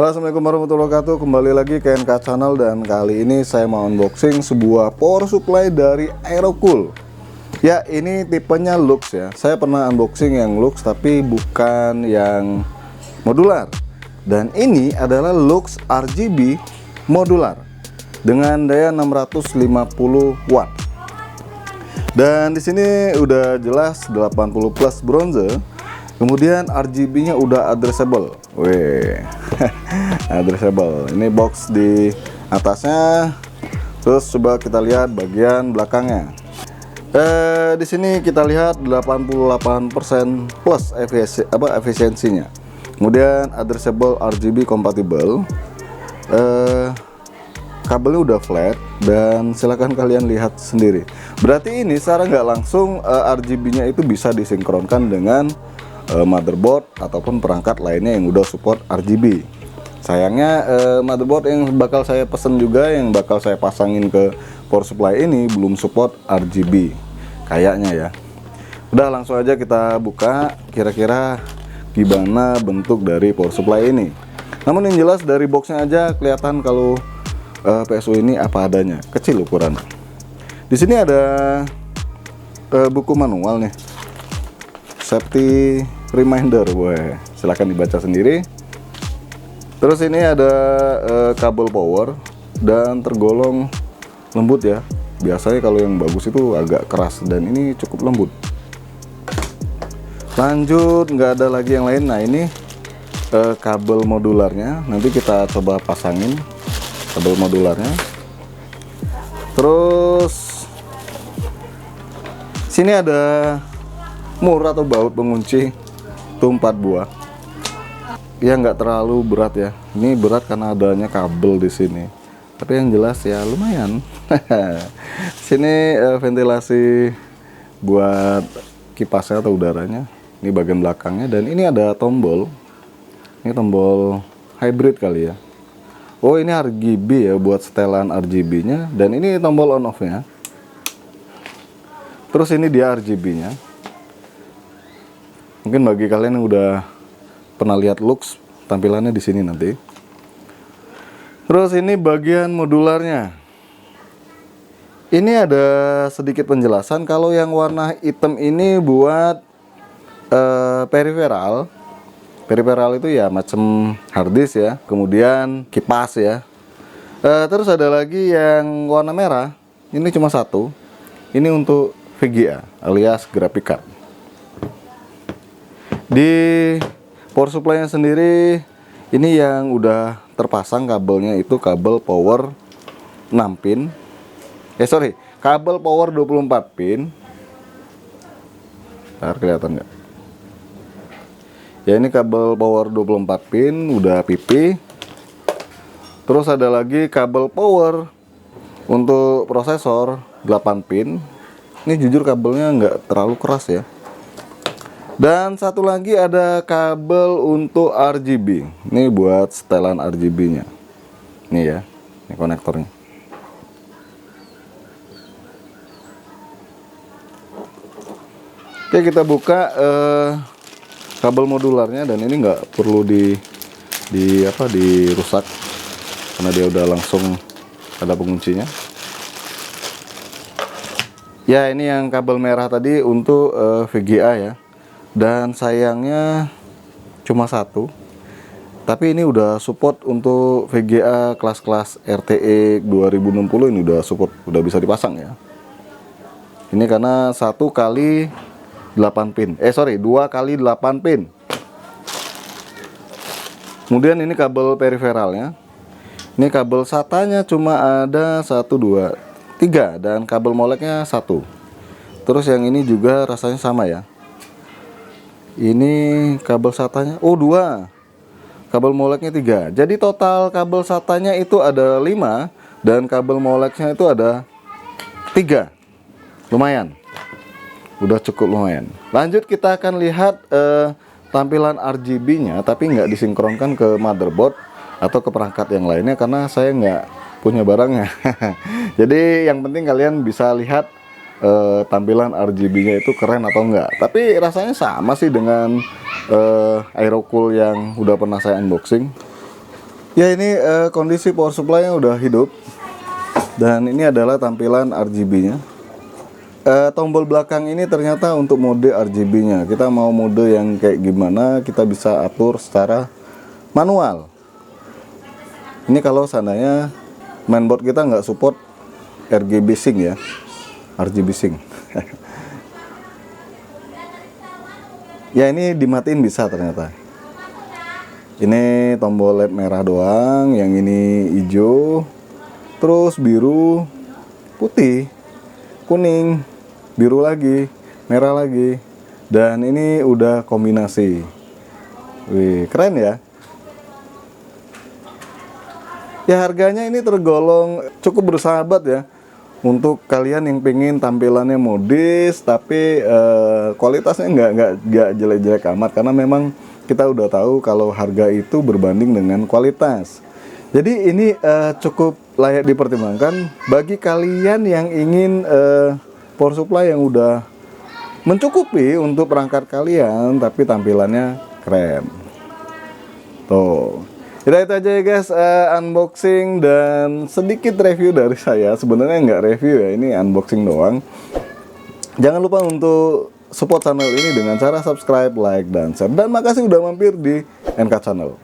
Halo, assalamualaikum warahmatullahi wabarakatuh. Kembali lagi ke NK Channel, dan kali ini saya mau unboxing sebuah power supply dari Aerocool. Ya, ini tipenya Lux ya. Saya pernah unboxing yang Lux tapi bukan yang modular. Dan ini adalah Lux RGB modular dengan daya 650 watt. Dan di sini udah jelas 80 plus bronze. Kemudian RGB-nya udah addressable. Weh, addressable. Ini box di atasnya. Terus coba kita lihat bagian belakangnya. Di sini kita lihat 88% plus efisiensinya. Kemudian addressable RGB compatible. Kabelnya udah flat dan silahkan kalian lihat sendiri. Berarti ini secara nggak langsung RGB-nya itu bisa disinkronkan dengan motherboard ataupun perangkat lainnya yang udah support RGB. Sayangnya motherboard yang bakal saya pesen juga, yang bakal saya pasangin ke power supply ini belum support RGB kayaknya ya. Udah, langsung aja kita buka kira-kira gimana bentuk dari power supply ini. Namun yang jelas dari boxnya aja kelihatan kalau PSU ini apa adanya, kecil ukuran. Di sini ada buku manual nih, safety reminder, boy. Silahkan dibaca sendiri. Terus ini ada kabel power dan tergolong lembut ya. Biasanya kalau yang bagus itu agak keras, dan ini cukup lembut. Lanjut, nggak ada lagi yang lain. Nah, ini kabel modularnya. Nanti kita coba pasangin kabel modularnya. Terus sini ada mur atau baut pengunci, itu 4 buah. Ya nggak terlalu berat ya. Ini berat karena adanya kabel di sini. Tapi yang jelas ya lumayan. Sini ventilasi buat kipasnya atau udaranya. Ini bagian belakangnya, dan ini ada tombol. Ini tombol hybrid kali ya. Oh, ini RGB ya, buat setelan RGB-nya, dan ini tombol on off-nya. Terus ini dia RGB-nya. Mungkin bagi kalian yang udah pernah lihat Lux, tampilannya di sini nanti. Terus ini bagian modularnya. Ini ada sedikit penjelasan kalau yang warna hitam ini buat peripheral. Peripheral itu ya macam harddisk ya, kemudian kipas ya. Terus ada lagi yang warna merah. Ini cuma satu. Ini untuk VGA alias graphic card. Di power supply-nya sendiri, ini yang udah terpasang kabelnya itu kabel power 6 pin. Kabel power 24 pin. Ntar kelihatan nggak? Ya, ini kabel power 24 pin udah pipi. Terus ada lagi kabel power untuk prosesor 8 pin. Ini jujur kabelnya nggak terlalu keras ya. Dan satu lagi ada kabel untuk RGB. Ini buat setelan RGB-nya. Ini ya, ini konektornya. Oke, kita buka kabel modularnya, dan ini nggak perlu dirusak karena dia udah langsung ada penguncinya. Ya, ini yang kabel merah tadi untuk VGA ya, dan sayangnya cuma satu. Tapi ini udah support untuk VGA kelas-kelas RTX 2060, ini udah support, udah bisa dipasang ya. Ini karena 1 kali 8 pin. 2 kali 8 pin. Kemudian ini kabel periferalnya. Ini kabel SATA-nya cuma ada 1, 2, 3, dan kabel moleknya 1. Terus yang ini juga rasanya sama ya. Ini kabel SATA-nya 2. Kabel moleknya 3. Jadi total kabel SATA-nya itu ada 5, dan kabel moleknya itu ada 3. Lumayan. Udah cukup lumayan. Lanjut, kita akan lihat tampilan RGB-nya, tapi nggak disinkronkan ke motherboard atau ke perangkat yang lainnya karena saya nggak punya barangnya. Jadi yang penting kalian bisa lihat tampilan RGB-nya itu keren atau enggak. Tapi rasanya sama sih dengan Aerocool yang udah pernah saya unboxing. Ya ini kondisi power supply-nya udah hidup. Dan ini adalah tampilan RGB-nya. Tombol belakang ini ternyata untuk mode RGB-nya. Kita mau mode yang kayak gimana, kita bisa atur secara manual. Ini kalau seandainya mainboard kita nggak support RGB sync ya, RGB sync. Ya ini dimatiin bisa ternyata. Ini tombol LED merah doang, yang ini hijau, terus biru, putih, kuning, biru lagi, merah lagi, dan ini udah kombinasi. Wih, keren ya. Ya harganya ini tergolong cukup bersahabat ya untuk kalian yang pengen tampilannya modis tapi kualitasnya nggak jelek-jelek amat, karena memang kita udah tahu kalau harga itu berbanding dengan kualitas. Jadi ini cukup layak dipertimbangkan bagi kalian yang ingin power supply yang udah mencukupi untuk perangkat kalian tapi tampilannya keren. Tuh. Udah itu aja ya guys, unboxing dan sedikit review dari saya. Sebenarnya nggak review ya, ini unboxing doang. Jangan lupa untuk support channel ini dengan cara subscribe, like, dan share. Dan makasih udah mampir di NK Channel.